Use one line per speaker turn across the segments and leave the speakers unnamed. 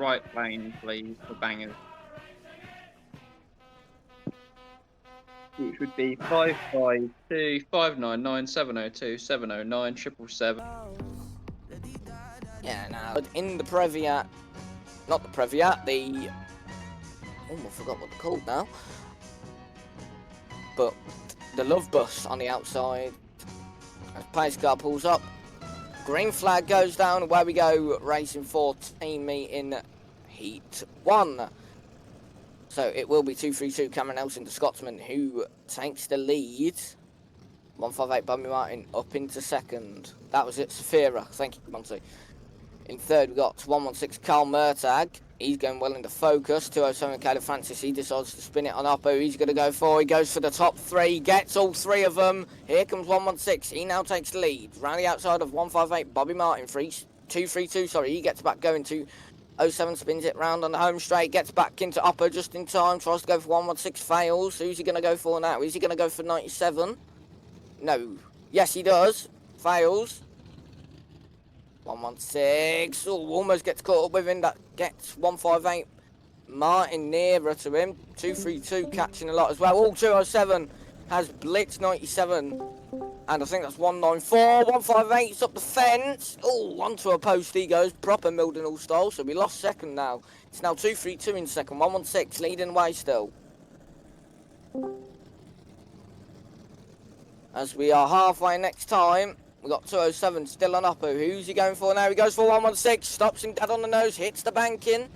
Right lane, please, for bangers. Which would be 552 599 702 709 777.
Yeah, now in the Previat, not the Previat, the I forgot what they're called now, but the Love Bus on the outside. As pace car pulls up, green flag goes down. Away we go, racing for team meeting heat 1. So it will be 232 Cameron Nelson, the Scotsman, who takes the lead. 158 Bobby Martin up into second. That was it, Safira. Thank you, Monty. In third, we got 116 Carl Mertag. He's going well into focus. 207 Caleb Francis. He decides to spin it on Oppo. He's going to go for. He goes for the top three. Gets all three of them. Here comes 116. He now takes the lead. Round the outside of 158 Bobby Martin. 232. Sorry, he gets back going to 07. Spins it round on the home straight. Gets back into Oppo just in time. Tries to go for 116. Fails. Who's he going to go for now? Is he going to go for 97? No. Yes, he does. Fails. 116. Oh, almost gets caught up with him. That gets 158. Martin nearer to him. 232 catching a lot as well. Oh, 207 has blitzed 97. And I think that's 194. 158's up the fence. Oh, onto a post he goes. Proper Mildenhall style. So we lost second now. It's now 232 in second. 116 leading the way still. As we are halfway next time. We've got 207 still on Oppo. Who's he going for now? He goes for 116. Stops him dead on the nose. Hits the banking.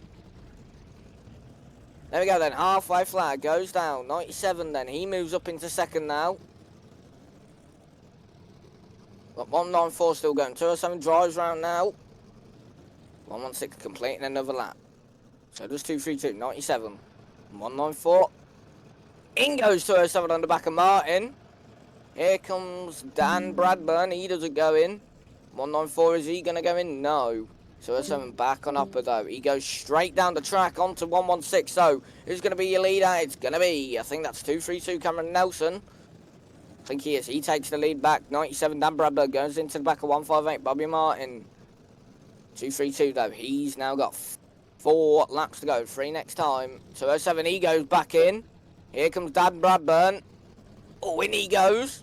There we go then. Halfway flag goes down. 97 then. He moves up into second now. Got 194 still going. 207 drives round now. 116 completing another lap. So does 232. 97. 194. In goes 207 on the back of Martin. Here comes Dan Bradburn. He doesn't go in. 194, is he going to go in? No. So 7 back on Upper though. He goes straight down the track onto 116. So who's going to be your leader? It's going to be, I think that's 232 Cameron Nelson. I think he is. He takes the lead back. 97 Dan Bradburn goes into the back of 158 Bobby Martin. 232 though. He's now got 4 laps to go. 3 next time. 207, he goes back in. Here comes Dan Bradburn. Oh, in he goes.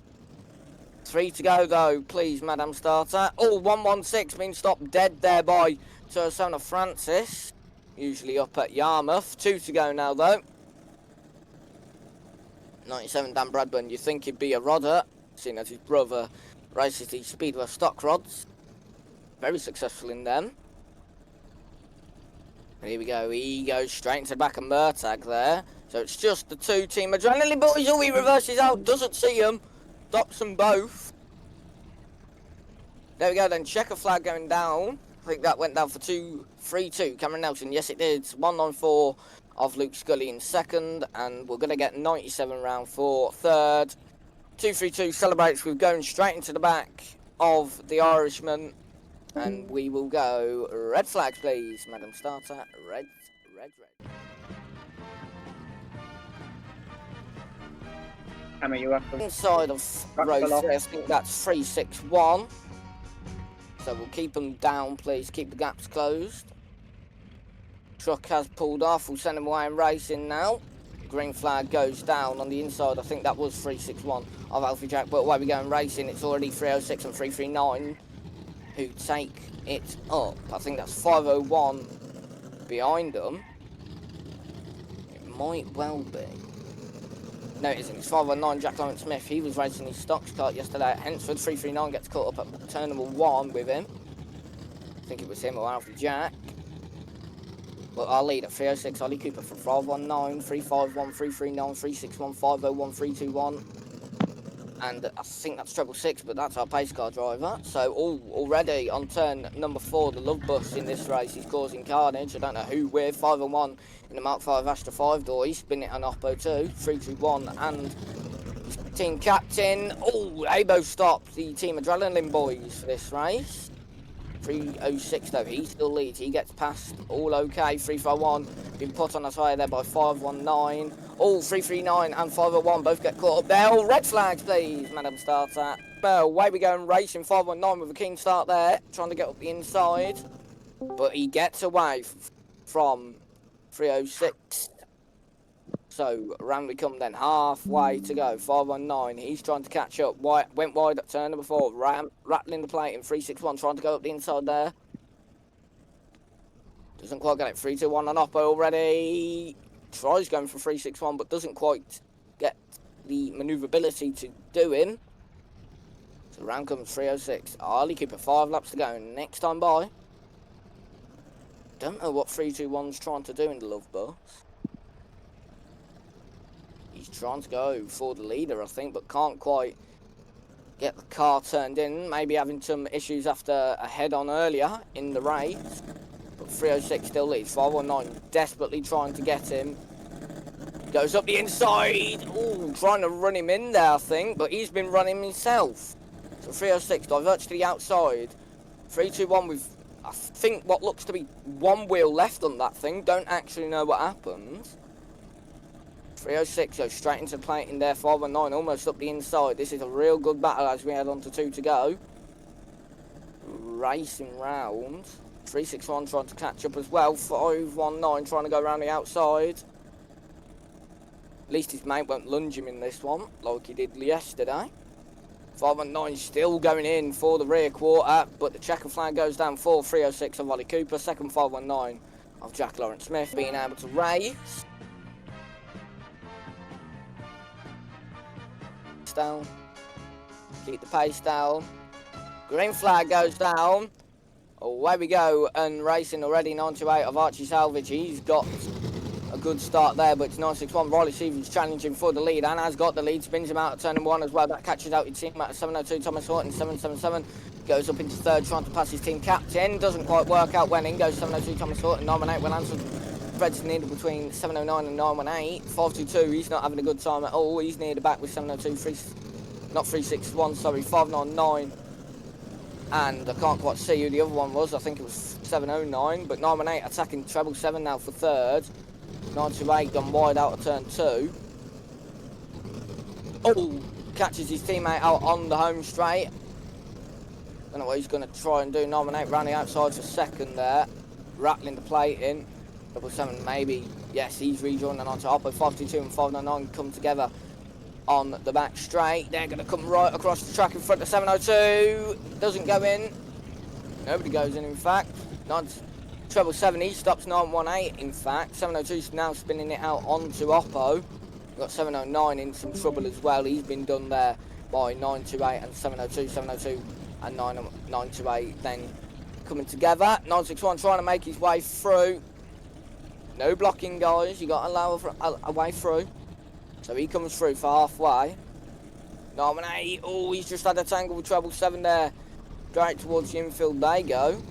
3 to go, though. Please, Madam Starter. Oh, 116 being stopped dead there by Tursona Francis. Usually up at Yarmouth. 2 to go now, though. 97 Dan Bradburn. You think he'd be a rodder, seeing as his brother races the Speedway stock rods. Very successful in them. Here we go. He goes straight into the back of Mertag there. So it's just the 2 Team Adrenaline boys. Oh, he reverses out. Doesn't see them. Stops them both. There we go then. Checker flag going down. I think that went down for 232. Cameron Nelson. Yes, it did. 194 of Luke Scully in second. And we're going to get 97 round for third. 232 celebrates with going straight into the back of the Irishman. And we will go red flags, please. Madam Starter. Red.
Hammer, you have to...
Inside of row 3, I think that's 361. So we'll keep them down, please. Keep the gaps closed. Truck has pulled off. We'll send them away and racing now. Green flag goes down on the inside. I think that was 361 of Alfie Jack. But away we go and racing. It's already 306 and 339 who take it up. I think that's 501 behind them. It might well be. No, it isn't. It's 519 Jack Lawrence Smith. He was racing his stocks kart yesterday at Hensford. 339 gets caught up at turn number 1 with him. I think it was him or Alfie Jack. But our leader, 306 Ollie Cooper from 519, 351, 339, 361, 501, 321. And I think that's 666, but that's our pace car driver. So already on turn number 4, the Love Bus in this race is causing carnage. I don't know who with. 501 in the Mark 5 Astra 5 door. He's spinning it on Oppo 2. 321 and team captain. Oh, they both stopped the Team Adrenaline boys for this race. 306 though, he still leads. He gets past all okay. 351 been put on a tyre there by 519. Oh, 339 and 501 both get caught up there. Oh, red flags, please, Madam Starter. Well, away we go and racing. 519 with a keen start there, trying to get up the inside. But he gets away. from 306. So round we come then, halfway to go. 519. He's trying to catch up. Went wide at turn number 4. Rattling the plate in 361, trying to go up the inside there. Doesn't quite get it. 321 on Oppo already. Tries going for 361, but doesn't quite get the manoeuvrability to do it. So round comes 306. Harley Cooper, 5 laps to go. Next time by. Don't know what 321's trying to do in the Love Bus. He's trying to go for the leader, I think, but can't quite get the car turned in. Maybe having some issues after a head-on earlier in the race. But 306 still leads. 519 desperately trying to get him. Goes up the inside. Ooh, trying to run him in there, I think, but he's been running himself. So 306 diverts to the outside. 321 with, I think, what looks to be one wheel left on that thing. Don't actually know what happened. 306 goes straight into the plate in there. 519 almost up the inside. This is a real good battle as we head on to 2 to go. Racing round. 361 trying to catch up as well. 519 trying to go around the outside. At least his mate won't lunge him in this one, like he did yesterday. 519 still going in for the rear quarter, but the checker flag goes down for 306 of Ollie Cooper. Second 519 of Jack Lawrence Smith being able to race. Down. Keep the pace down. Green flag goes down. Away we go, and racing already 928 of Archie Salvage. He's got a good start there, but it's 961. Riley Stevens challenging for the lead and has got the lead. Spins him out at turn 1 as well. That catches out his team at 702. Thomas Horton 777 goes up into third, trying to pass his team captain. Doesn't quite work out when in goes 702. Thomas Horton 918 will answer. Fred's needed between 709 and 918. 522. He's not having a good time at all. He's near the back with 702. Not 361. Sorry, 599. And I can't quite see who the other one was. I think it was 709. But 918 attacking treble 7 now for third. 928 gone wide out of turn 2. Oh, catches his teammate out on the home straight. Don't know what he's going to try and do. 918 round the outside for second there. Rattling the plate in. 777 maybe. Yes, he's rejoining on to Oppo. 522 and 599 come together on the back straight. They're going to come right across the track in front of 702. Doesn't go in. Nobody goes in fact. Treble 7, he stops 918 in fact. 702's now spinning it out onto Oppo. We've got 709 in some trouble as well. He's been done there by 928 and 702. 702 and 928 then coming together. 961 trying to make his way through. No blocking, guys. You got to allow a way through. So he comes through for halfway. 918. Oh, he's just had a tangle with treble 7 there. Straight towards the infield they go.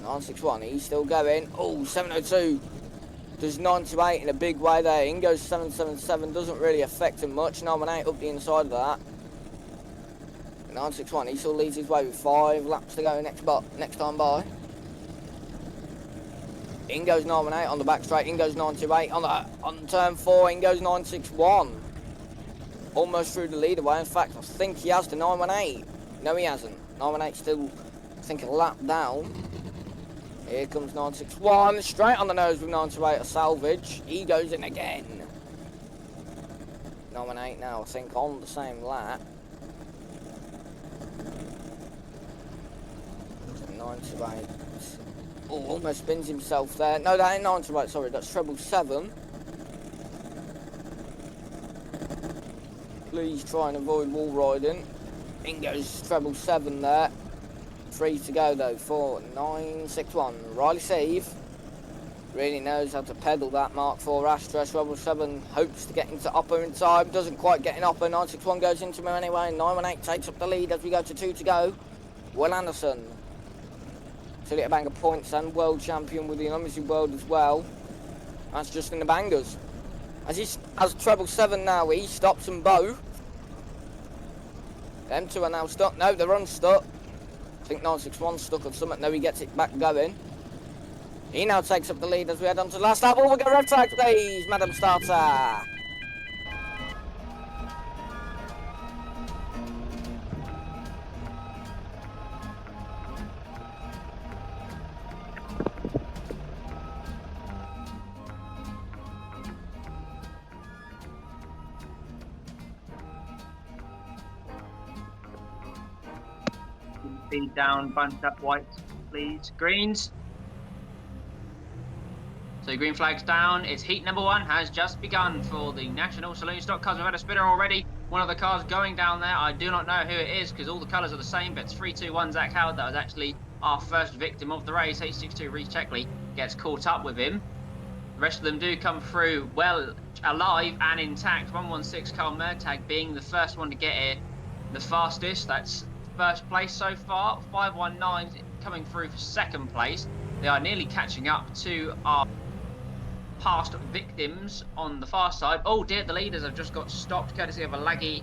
961, he's still going. Oh, 702 does 928 in a big way there. In goes 777, doesn't really affect him much. 918 up the inside of that. 961, he still leads his way with 5 laps to go next time by. In goes 918 on the back straight. In goes 928 on turn 4. In goes 961. Almost through the lead away. In fact, I think he has the 918. No, he hasn't. 918 still, I think, a lap down. Here comes 961, straight on the nose with 928 a salvage. He goes in again. 918 now, I think, on the same lap. 928. Oh, almost spins himself there. No, that ain't 928, sorry, that's treble 7. Please try and avoid wall riding. In goes treble 7 there. 3 to go though for 961. Riley Save really knows how to pedal that Mark 4 Astra. Treble 7 hopes to get into Oppo in time. Doesn't quite get in Oppo. 961 goes into him anyway. 918 takes up the lead as we go to 2 to go. Will Anderson. Silly Banger points and world champion with the Unlimited World as well. That's just in the bangers. As treble 7 now, he stops them both. Them two are now stuck. No, they're unstuck. I think 961 stuck on something. No, he gets it back going. He now takes up the lead as we head on to the last lap. Oh, we got red flag, please, Madam Starter.
speed down, bunch up whites, please. Greens. So green flag's down. It's heat number 1 has just begun for the National Saloon stock cars. We've had a spinner already. One of the cars going down there. I do not know who it is because all the colours are the same, but it's 3-2-1 Zach Howard. That was actually our first victim of the race. 862 Reece Checkley gets caught up with him. The rest of them do come through well alive and intact. 116 Carl Mertag being the first one to get here the fastest. That's first place so far. 519 coming through for second place. They are nearly catching up to our past victims on the far side. Oh dear, the leaders have just got stopped courtesy of a laggy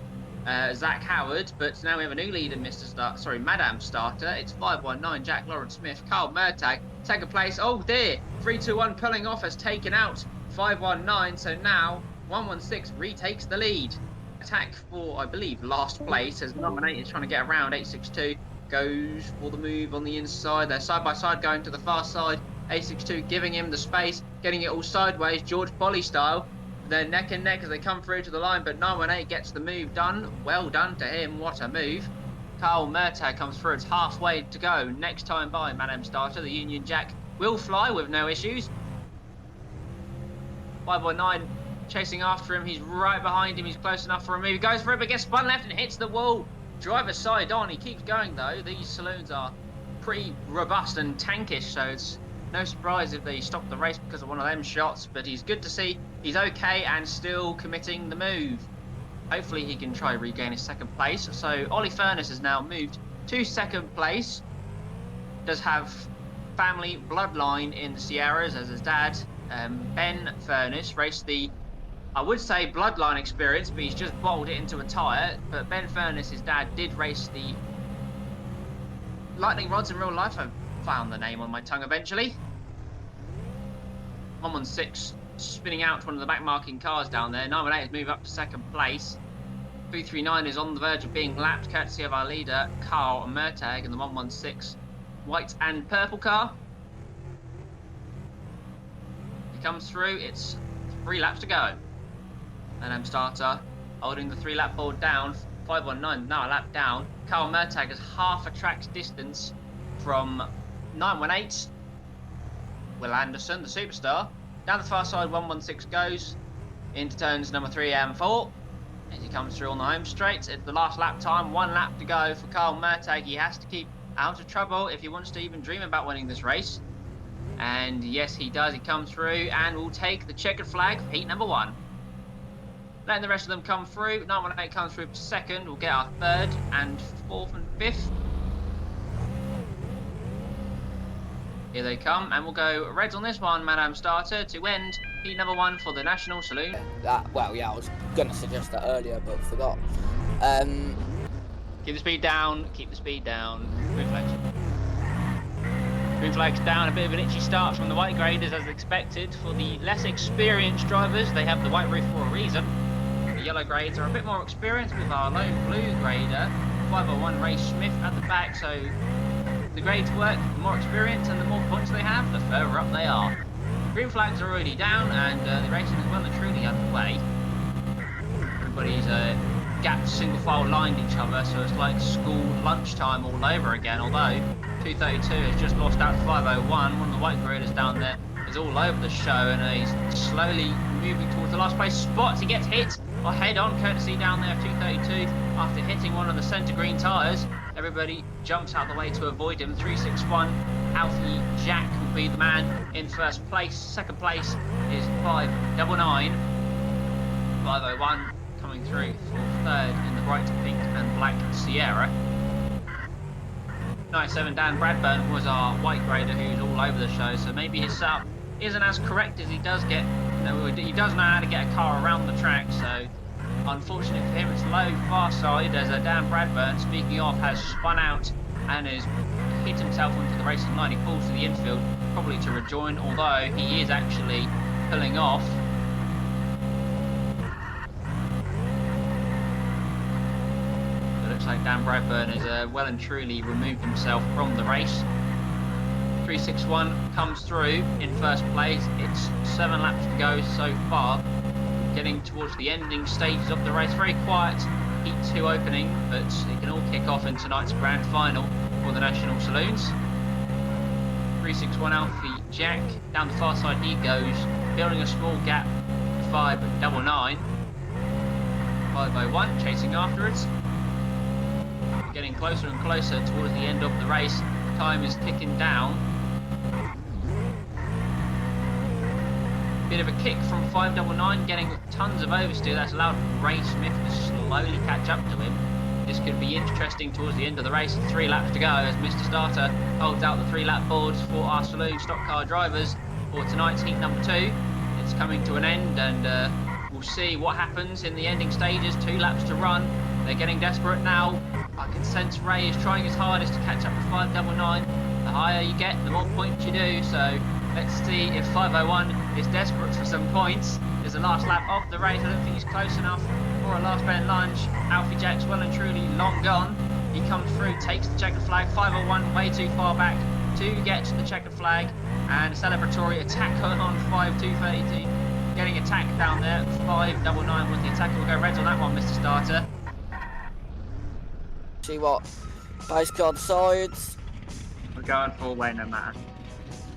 Zach Howard, but now we have a new leader, Madam Starter. It's 519 Jack Lawrence Smith, Carl Mertag, second place. Oh dear, 321 pulling off has taken out 519, so now 116 retakes the lead. Attack for, I believe, last place as nominated, trying to get around. 862 goes for the move on the inside. They're side by side going to the far side. 862 giving him the space, getting it all sideways, George Polly style. They're neck and neck as they come through to the line, but 918 gets the move done. Well done to him, what a move. Carl Mertag comes through, it's halfway to go. Next time by, Madam Starter, the Union Jack will fly with no issues. 519 chasing after him, he's right behind him, he's close enough for a move. He goes for it, but gets spun left and hits the wall. Driver side on, he keeps going though. These saloons are pretty robust and tankish, so it's no surprise if they stop the race because of one of them shots, but he's good to see he's okay and still committing the move. Hopefully he can try regain his second place. So Ollie Furness has now moved to second place. Does have family bloodline in the Sierras as his dad. Ben Furness raced the, I would say, bloodline experience, but he's just bottled it into a tyre. But Ben Furness, his dad, did race the lightning rods in real life. I found the name on my tongue eventually. 116 spinning out one of the back marking cars down there. 918 has moved up to second place. 339 is on the verge of being lapped courtesy of our leader Carl Mertag in the 116 white and purple car. He comes through, it's 3 laps to go. Madam Starter holding the 3-lap board down. 519 now a lap down. Carl Mertag is half a track's distance from 918. Will Anderson, the superstar. Down the far side, 116 goes into turns number 3 and 4. As he comes through on the home straight, it's the last lap time. 1 lap to go for Carl Mertag. He has to keep out of trouble if he wants to even dream about winning this race. And yes, he does. He comes through and will take the checkered flag for heat number 1. Letting the rest of them come through. 918 comes through for second. We'll get our third and fourth and fifth. Here they come, and we'll go reds on this one, Madam Starter, to end heat number 1 for the National Saloon.
Well, yeah, I was going to suggest that earlier, but forgot.
Keep the speed down, keep the speed down. Green flags. Green flags down, a bit of an itchy start from the white graders as expected. For the less experienced drivers, they have the white roof for a reason. The yellow grades are a bit more experienced with our lone blue grader, 501 Ray Smith at the back, so the grades work, the more experience and the more points they have, the further up they are. Green flags are already down and the racing is well and truly underway. Everybody's gapped single file lined each other, so it's like school lunchtime all over again, although 232 has just lost out to 501. One of the white graders down there is all over the show and he's slowly moving towards the last place spot. He gets hit or head on courtesy down there of 232 after hitting one of the centre green tyres. Everybody jumps out of the way to avoid him. 361 Alfie Jack will be the man in first place. Second place is 599. 501 coming through for third in the bright pink and black Sierra. 97 Dan Bradburn was our white grader who's all over the show, so maybe his setup isn't as correct as he does get. He does know how to get a car around the track, so unfortunately for him it's low far side as Dan Bradburn, speaking of, has spun out and has hit himself onto the racing line. He falls to the infield, probably to rejoin, although he is actually pulling off. It looks like Dan Bradburn has well and truly removed himself from the race. 361 comes through in first place. It's 7 laps to go so far. Getting towards the ending stages of the race. Very quiet Heat 2 opening, but it can all kick off in tonight's grand final. for the National Saloons. 361 Alfie Jack, down the far side he goes, building a small gap, 599. 501 chasing afterwards. Getting closer and closer towards the end of the race. Time is ticking down. Bit of a kick from 599, getting tons of oversteer. That's allowed Ray Smith to slowly catch up to him. This could be interesting towards the end of the race. 3 laps to go as Mr. Starter holds out the 3-lap boards for our Saloon stock car drivers for tonight's heat number 2. It's coming to an end, and we'll see what happens in the ending stages. 2 laps to run. They're getting desperate now. I can sense Ray is trying his hardest to catch up with 599. The higher you get, the more points you do. So let's see if 501 is desperate for some points. There's the last lap of the race. I don't think he's close enough for a last bend lunge. Alfie Jack's well and truly long gone. He comes through, takes the checkered flag. 501 way too far back to get the checkered flag. And a celebratory attack on 5232. Getting attacked down there. 599 with the attack. We'll go reds on that one, Mr. Starter.
See what base card decides.
We're going full way no matter.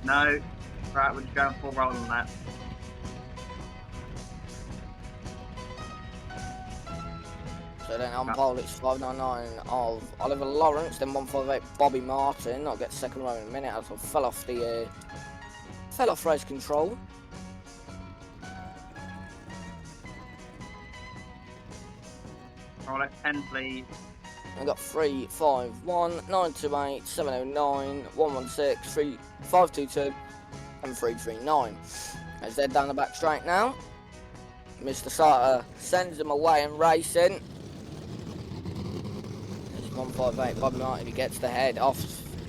No. Right, we're just going full roll on that.
So then on pole it's 599 of Oliver Lawrence, then 158 Bobby Martin. I'll get second row in a minute as I fell off race control.
Roll at 10 please.
I've got 351, 928, 709, 116, 522 and 339. As they're down the back straight now, Mr. Starter sends them away and racing. There's 158 Bobby Martin who gets the head off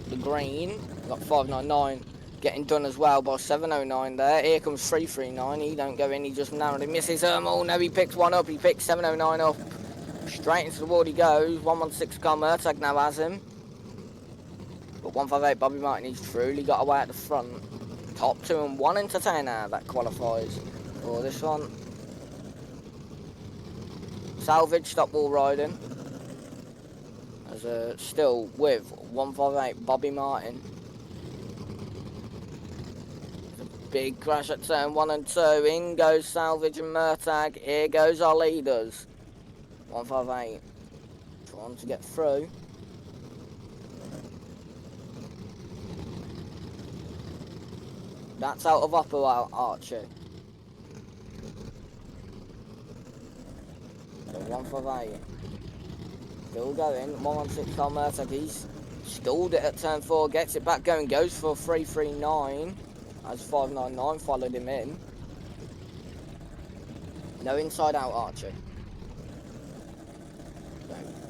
the green. Got 599 getting done as well by 709 there. Here comes 339. He don't go in, he just narrowly misses them. Oh no, he picks one up, he picks 709 up. Straight into the wall he goes. 116 car Murtagh now has him. But 158 Bobby Martin, he's truly got away at the front. Top 2 and 1 entertainer that qualifies for this one. Salvage stop wall riding. As still with 158 Bobby Martin. Big crash at turn 1 and 2. In goes Salvage and Murtagh. Here goes our leaders. 158 trying to get through. That's out of upper Archie. So 158 still going. 116 Carl Murtagh, he's stalled it at turn 4, gets it back going, goes for 339 as 599 followed him in. No inside out Archie.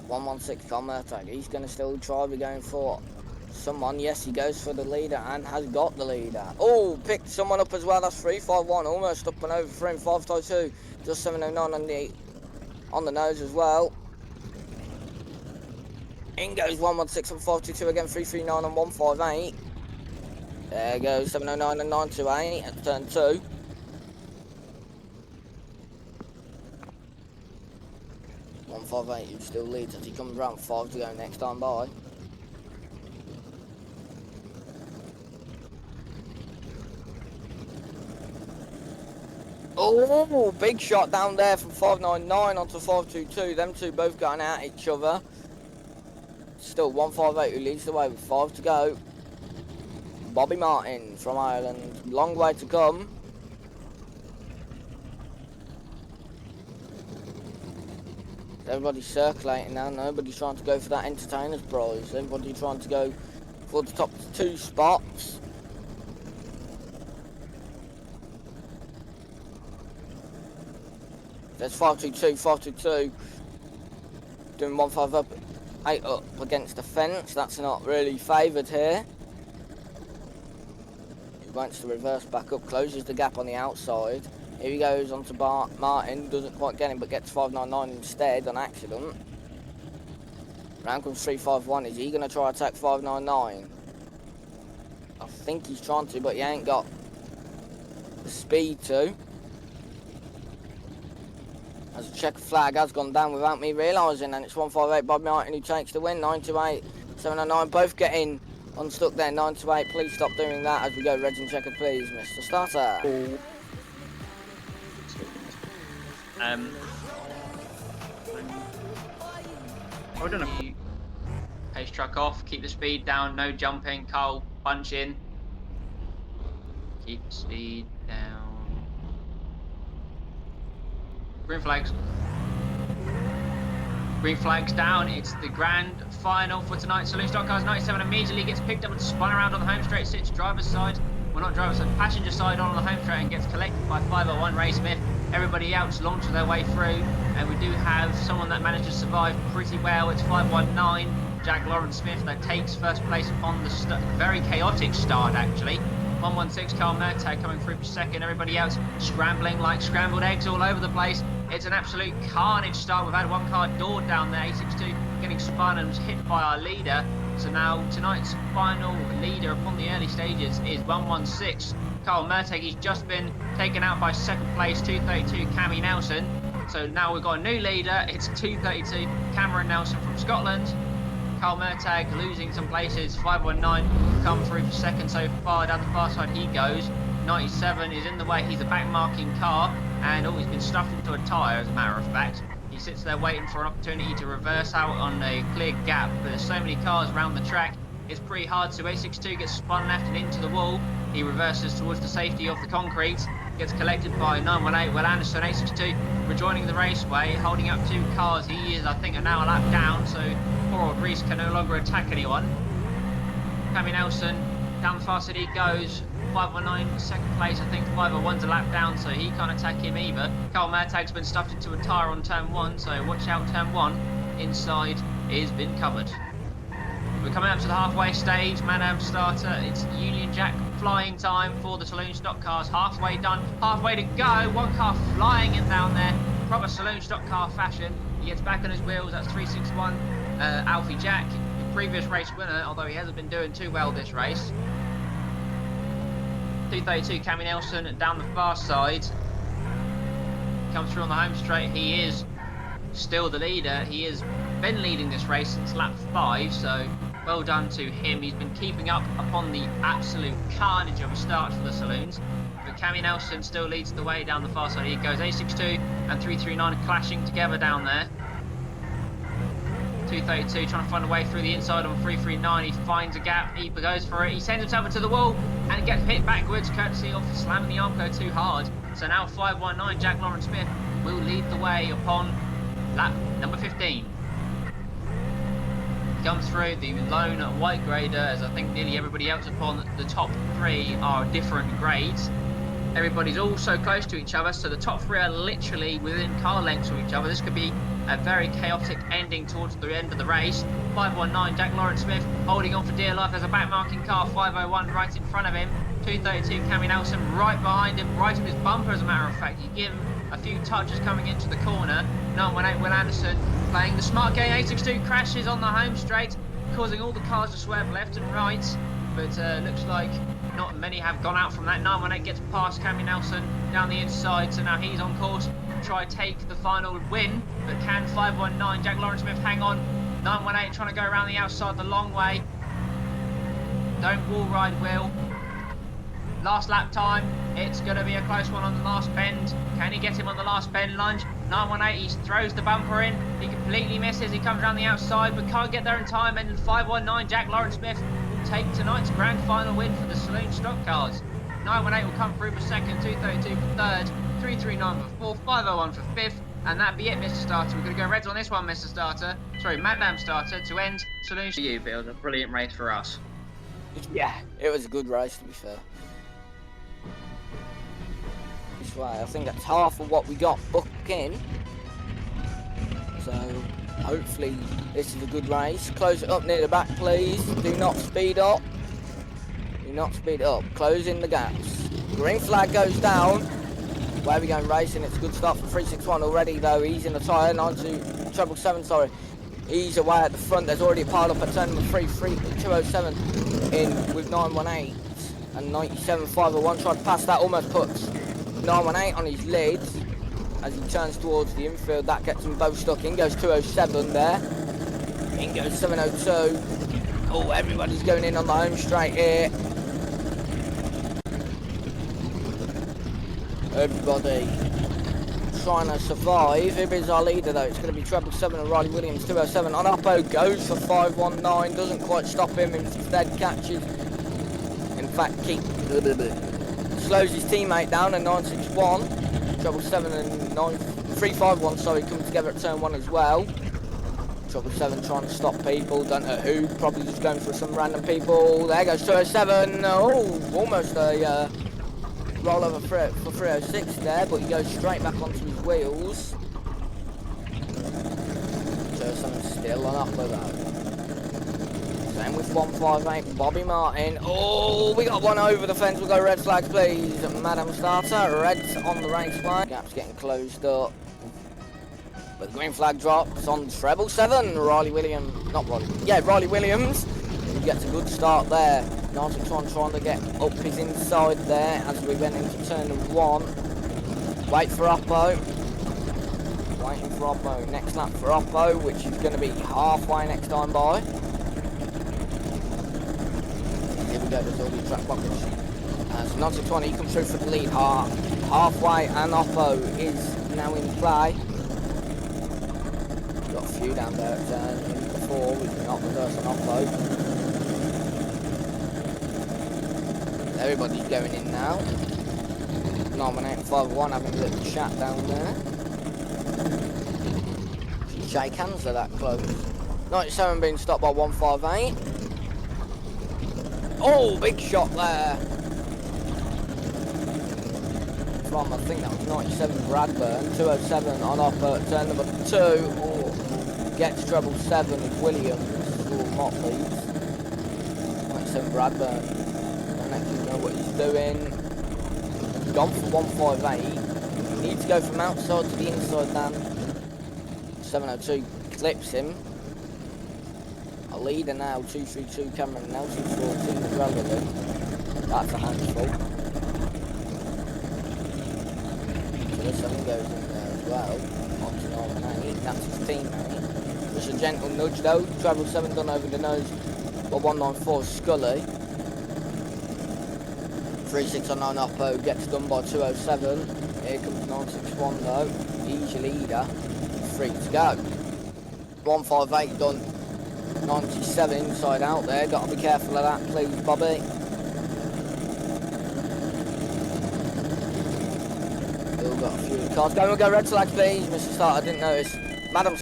116 Carl Murtagh, he's going to still try be going for someone. Yes, he goes for the leader and has got the leader. Oh, picked someone up as well. That's 351, almost up and over for him. 522, just 709 on the nose as well. In goes 116 and 522 again. 339 and 158. There goes 709 and 928 at turn 2. Who still leads as he comes around 5 to go next time by. Oh, big shot down there from 599 onto 522. Them two both going at each other. Still 158 who leads the way with 5 to go. Bobby Martin from Ireland. Long way to come. Everybody's circulating now. Nobody's trying to go for that entertainer's prize. Everybody trying to go for the top 2 spots. There's 522 doing 158 up against the fence. That's not really favoured here. He wants to reverse back up, closes the gap on the outside. Here he goes onto Martin, doesn't quite get him but gets 599 instead on accident. Round comes 351. Is he going to try to attack 599? I think he's trying to, but he ain't got the speed to. As the checker flag has gone down without me realising, and it's 158 Bobby Martin who takes the win. 928 709, both getting unstuck there. 9 to 8, please stop doing that as we go reds and checker, please, Mr. Starter.
I don't know. Pace truck off, keep the speed down, no jumping. Carl, punch in. Keep the speed down. Green flags. Green flags down. It's the grand final for tonight. Saloon Stock Cars 97 immediately gets picked up and spun around on the home straight, sits driver's side. Well, not driver's side, passenger side on the home straight and gets collected by 501 Ray Smith. Everybody else launches their way through, and we do have someone that managed to survive pretty well. It's 519 Jack Lawrence Smith that takes first place upon the very chaotic start, actually. 116 Carl Mertag coming through for second. Everybody else scrambling like scrambled eggs all over the place. It's an absolute carnage start. We've had one car doored down there. A62 getting spun and was hit by our leader. So now tonight's final leader upon the early stages is 116 Carl Mertag. He's just been taken out by second place 232 Cammy Nelson. So now we've got a new leader. It's 232 Cameron Nelson from Scotland. Carl Mertag losing some places. 519 come through for second so far. Down the far side he goes. 97 is in the way. He's a back marking car, and he's been stuffed into a tyre as a matter of fact. He sits there waiting for an opportunity to reverse out on a clear gap, but there's so many cars around the track, it's pretty hard. So A62 gets spun left and into the wall. He reverses towards the safety of the concrete, gets collected by 918 Will Anderson. A62 rejoining the raceway, holding up two cars. He is, I think, now a lap down, so poor old Reese can no longer attack anyone. Cammy Nelson down the far side he goes. 519 second place, I think 501's a lap down, so he can't attack him either. Carl Mertag's been stuffed into a tyre on turn 1, so watch out turn 1. Inside is been covered. We're coming up to the halfway stage. Madam Starter, it's Union Jack flying time for the Saloon Stock Cars. Halfway done, halfway to go. One car flying in down there, proper Saloon Stock Car fashion. He gets back on his wheels. That's 361 Alfie Jack, the previous race winner, although he hasn't been doing too well this race. 232 Cammy Nelson down the far side, comes through on the home straight. He is still the leader. He has been leading this race since lap 5, so well done to him. He's been keeping up upon the absolute carnage of a start for the Saloons. But Cammy Nelson still leads the way down the far side. He goes A62 and 339 clashing together down there. 232 trying to find a way through the inside on 339. He finds a gap, he goes for it, he sends himself into the wall and gets hit backwards courtesy of slamming the Armco too hard. So now 519 Jack Lawrence Smith will lead the way upon lap number 15. He comes through the lone white grader, as I think nearly everybody else upon the top 3 are different grades. Everybody's all so close to each other, so the top 3 are literally within car lengths of each other. This could be a very chaotic ending towards the end of the race. 519 Jack Lawrence Smith holding on for dear life. There's a back marking car, 501 right in front of him. 232 Cammy Nelson right behind him, right in his bumper as a matter of fact. You give him a few touches coming into the corner. 918 Will Anderson playing the smart game. A62 crashes on the home straight, causing all the cars to swerve left and right. But looks like not many have gone out from that. 918 gets past Cammy Nelson down the inside, so now he's on course to try take the final win. But can 519 Jack Lawrence Smith hang on? 918 trying to go around the outside the long way. Don't wall ride, Will. Last lap time, it's going to be a close one on the last bend. Can he get him on the last bend lunge? 918, he throws the bumper in. He completely misses. He comes around the outside, but can't get there in time. And 519 Jack Lawrence Smith will take tonight's grand final win for the Saloon Stock Cars. 918 will come through for second, 232 for third, 339 for fourth, 501 for fifth. And that'd be it, Mr. Starter. We're going to go reds on this one, Mr. Starter. Sorry, Madam Starter, to end Saloon for you. But it was a brilliant race for us.
Yeah, it was a good race, to be fair. This way, I think that's half of what we got booked in. So, hopefully, this is a good race. Close it up near the back, please. Do not speed up. Do not speed up. Closing the gaps. Green flag goes down. Where are we going racing? It's a good start for 361 already, though. He's in the tyre. 927, sorry. He's away at the front. There's already a pile up at turn number 207 in with 918 and 97. 501 tried to pass that, almost puts 918 on his lid as he turns towards the infield. That gets them both stuck. In goes 207 there. In goes 702. Oh, everybody's going in on the home straight here. Everybody trying to survive. Who is our leader though? It's going to be Treble 7 and Riley Williams 207. On Uppo goes for 519. Doesn't quite stop him. Instead catches. In fact, slows his teammate down at 961. Treble 7 and 351. Sorry, coming together at turn 1 as well. Treble 7 trying to stop people. Don't know who. Probably just going for some random people. There goes 207. Oh, almost a roll over for 306 there, but he goes straight back onto his wheels. 207 still on Upper though. Same with 158, Bobby Martin. Oh, we got one over the fence. We'll go red flags, please. Madam Starter, red's on the race flag. Gap's getting closed up. But the green flag drops on Treble 7. Riley Williams. Riley Williams. He gets a good start there. 91 trying to get up his inside there as we went into turn 1. Wait for Oppo. Waiting for Oppo. Next lap for Oppo, which is going to be halfway next time by. Here we go, there's all the track buckets. So 1920 comes through for the lead. Halfway, and Oppo is now in play. Got a few down there at turn 4. We can not reverse on Oppo. Everybody's going in now. 9851 having a little chat down there. Shake hands, they're that close. 97 being stopped by 158. Oh, big shot there. From, I think that was 97 Bradburn. 207 on offer at turn number 2. Oh, gets Treble 7 with Williams. Oh, Mott leads. 97 Bradburn. Don't know what he's doing. Gone for 158. Needs to go from outside to the inside, Dan. 702 clips him. A leader now, 232 Cameron now, 214 is relevant. That's a handful. So this one goes in there as well. On to 918, that's his teammate. Just a gentle nudge though. Treble 7 done over the nose by 194 Scully. 3609 Oppo gets done by 207. Here comes 961 though. He's your leader. 3 to go. 158 done. 97 inside out there. Got to be careful of that, please, Bobby. Still got a few of the cars going. We'll go red flag, please, Mr. Starter. I didn't notice. Madam.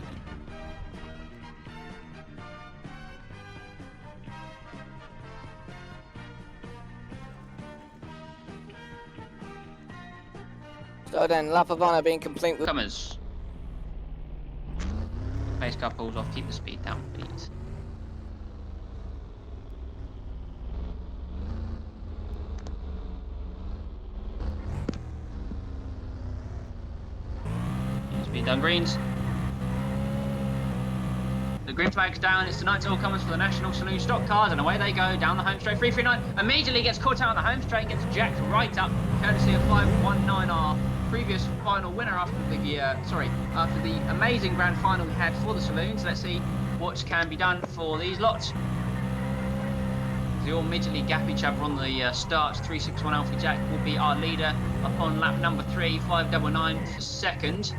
So then, lap of honour being complete with
Comers. Pace car pulls off, keep the speed down, please. Speed down greens. The green flag's down, it's tonight's all comers for the National Saloon stock cars, and away they go down the home straight. 339 immediately gets caught out on the home straight, gets jacked right up, courtesy of 519R. Previous final winner after the amazing grand final we had for the saloons. Let's see what can be done for these lots. They all immediately gap each other on the starts. 361 Alfie Jack will be our leader upon lap number 3. 599 for second.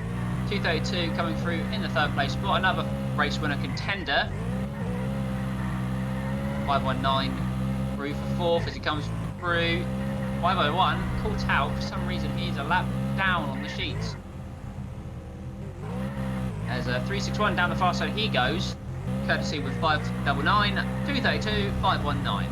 232 coming through in the third place spot. Another race winner contender. 519 through for fourth as he comes through. 501 caught out for some reason. He's a lap down on the sheets. As 361 down the far side he goes, courtesy with 599, 232, 519.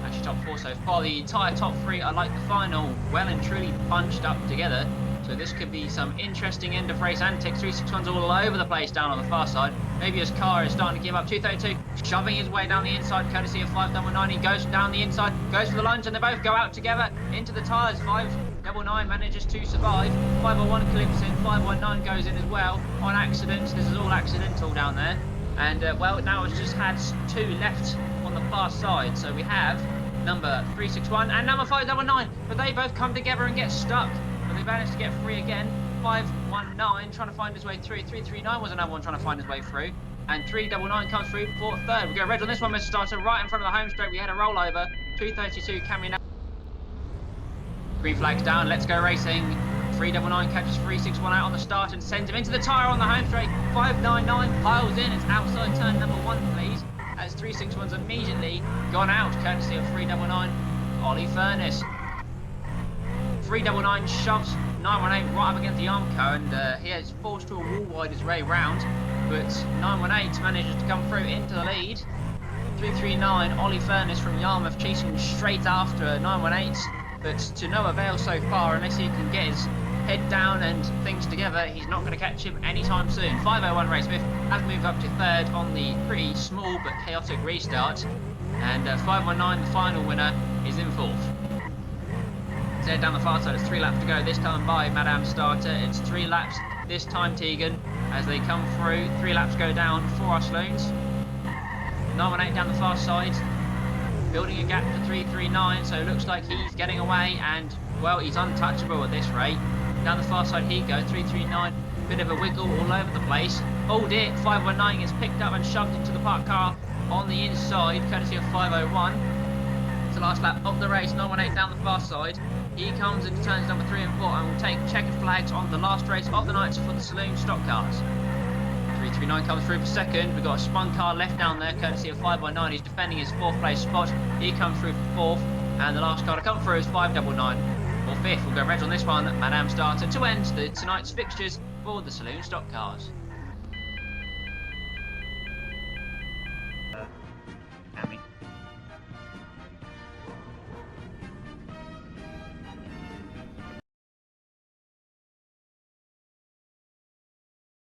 Actually top 4 so far. The entire top 3 are like the final, well and truly bunched up together. So this could be some interesting end of race antics. 361's all over the place down on the far side. Maybe his car is starting to give up. 232 shoving his way down the inside, courtesy of 599. He goes down the inside, goes for the lunge, and they both go out together into the tyres. 599 manages to survive. 501 clips in, 519 goes in as well on accidents. This is all accidental down there. And well, now it's just had 2 left on the far side. So we have number 361 and number 599, but they both come together and get stuck. But they managed to get free again. 519 trying to find his way through. 339 was another one trying to find his way through. And 399 comes through for third. We go red on this one, Mr. Starter, right in front of the home straight. We had a rollover. 232 Camry now. Green flag's down. Let's go racing. 399 catches 361 out on the start and sends him into the tyre on the home straight. 599 piles in. It's outside turn number 1, please. As 361's immediately gone out, courtesy of 399 Ollie Furness. 399 shoves 918 right up against the Armco, and he is forced to a wall wide his way round, but 918 manages to come through into the lead. 339 Ollie Furness from Yarmouth chasing straight after 918, but to no avail so far. Unless he can get his head down and things together, he's not going to catch him anytime soon. 501 Ray Smith has moved up to third on the pretty small but chaotic restart, and 519, the final winner, is in fourth. Head down the far side, it's 3 laps to go, this time by Madame Starter. It's 3 laps this time, Tegan, as they come through. 3 laps go down for our Saloons. 918 down the far side, building a gap to 339, so it looks like he's getting away, and, well, he's untouchable at this rate. Down the far side he goes, 339, bit of a wiggle all over the place. Oh dear, 519 is picked up and shoved into the parked car on the inside, courtesy of 501. It's the last lap of the race, 918 down the far side. He comes into turns number 3 and 4 and will take checkered flags on the last race of the night for the Saloon stock cars. 339 comes through for second. We've got a spun car left down there, courtesy of 519. He's defending his 4th place spot. He comes through for 4th, and the last car to come through is 599. For 5th, we'll go red on this one, Madame Starter, to end tonight's fixtures for the Saloon stock cars.